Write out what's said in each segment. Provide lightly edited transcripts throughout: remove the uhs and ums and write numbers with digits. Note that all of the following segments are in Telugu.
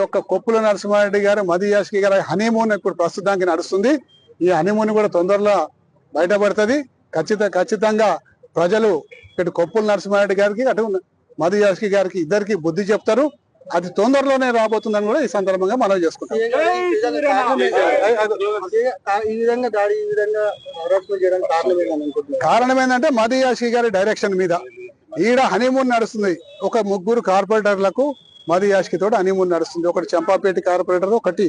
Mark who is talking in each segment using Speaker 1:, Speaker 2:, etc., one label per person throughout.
Speaker 1: యొక్క కొప్పుల నరసింహారెడ్డి గారు మధు యాష్కి గారి హనీమూన్ ఇప్పుడు ప్రస్తుతానికి నడుస్తుంది. ఈ హనీమూన్ కూడా తొందరలో బయటపడుతుంది. ఖచ్చితంగా ప్రజలు ఇటు కొప్పుల నరసింహారెడ్డి గారికి అటు మధు యాష్కి గారికి ఇద్దరికి బుద్ధి చెప్తారు. అది తొందరలోనే రాబోతుందని కూడా ఈ సందర్భంగా మనం చేసుకుంటాం. కారణం ఏంటంటే మధు యాష్కి గారి డైరెక్షన్ మీద ఈడ హనీమూన్ నడుస్తుంది. ఒక ముగ్గురు కార్పొరేటర్లకు మధు యాష్కి తోటి హనీమూన్ నడుస్తుంది. ఒకటి చంపాపేట కార్పొరేటర్, ఒకటి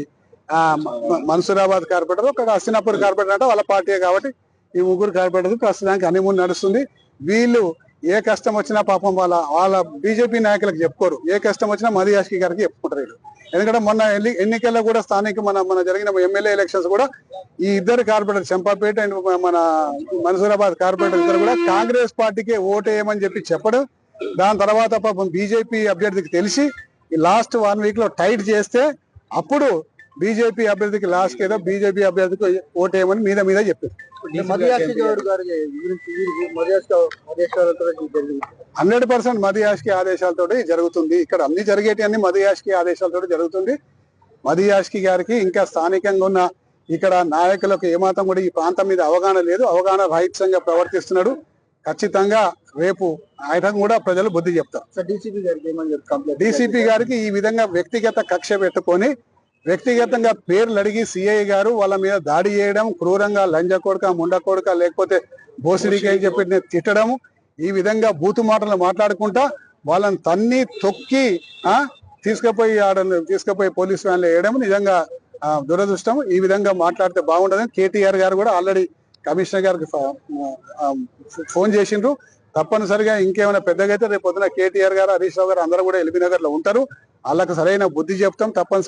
Speaker 1: మన్సూరాబాద్ కార్పొరేటర్, ఒకటి హస్తినాపూర్ కార్పొరేటర్ అంటే వాళ్ళ పార్టీ కాబట్టి ఈ ముగ్గురు కార్పొరేటర్ ప్రస్తుతానికి హనీమూన్ నడుస్తుంది. వీళ్ళు ఏ కష్టం వచ్చినా పాపం వాళ్ళ బీజేపీ నాయకులకు చెప్పుకోరు. ఏ కష్టం వచ్చినా మధు యాష్కి గారికి చెప్పుకుంటారు వీళ్ళు. ఎందుకంటే మొన్న ఎన్నికల్లో కూడా స్థానిక మన జరిగిన ఎమ్మెల్యే ఎలక్షన్స్ కూడా ఈ ఇద్దరు కార్పొరేటర్ చంపాపేట అండ్ మన మన్సూరాబాద్ కార్పొరేటర్ ఇద్దరు కూడా కాంగ్రెస్ పార్టీకే ఓటేయమని చెప్పడం. దాని తర్వాత పాపం బీజేపీ అభ్యర్థికి తెలిసి ఈ లాస్ట్ 1 వీక్ లో టైట్ చేస్తే అప్పుడు బీజేపీ అభ్యర్థికి లాస్ట్ ఏదో బీజేపీ అభ్యర్థికి ఓటేయమని మీద చెప్పారు. 100% మధు యాష్కి ఆదేశాలతో జరుగుతుంది. ఇక్కడ అన్ని జరిగేటి అన్ని మధు యాష్కి ఆదేశాలతో జరుగుతుంది. మధు యాష్కి గారికి ఇంకా స్థానికంగా ఉన్న ఇక్కడ నాయకులకు ఏమాత్రం కూడా ఈ ప్రాంతం మీద అవగాహన లేదు, అవగాహన రహితంగా ప్రవర్తిస్తున్నాడు. ఖచ్చితంగా రేపు ఆయన కూడా ప్రజలు బుద్ధి చెప్తారు. డీసీపీ గారికి ఈ విధంగా వ్యక్తిగత కక్ష పెట్టుకొని వ్యక్తిగతంగా పేర్లు అడిగి సిఐ గారు వాళ్ళ మీద దాడి చేయడం, క్రూరంగా లంజ కొడక ముండ కొడక లేకపోతే బోసిడికి అని చెప్పి తిట్టడం, ఈ విధంగా బూతు మాటలు మాట్లాడుకుంటా వాళ్ళని తన్ని తొక్కి తీసుకుపోయి పోలీస్ వ్యాన్లో వేయడం నిజంగా దురదృష్టం. ఈ విధంగా మాట్లాడితే బాగుండదని కేటీఆర్ గారు కూడా ఆల్రెడీ కమిషనర్ గారికి ఫోన్ చేసిండ్రు. తప్పనిసరిగా ఇంకేమైనా పెద్దగా అయితే రేపు పొద్దున కేటీఆర్ గారు, హరీష్ రావు గారు అందరూ కూడా ఎల్బీ నగర్ లో ఉంటారు. వాళ్ళకు సరైన బుద్ధి చెప్తాం. తప్పనిసరి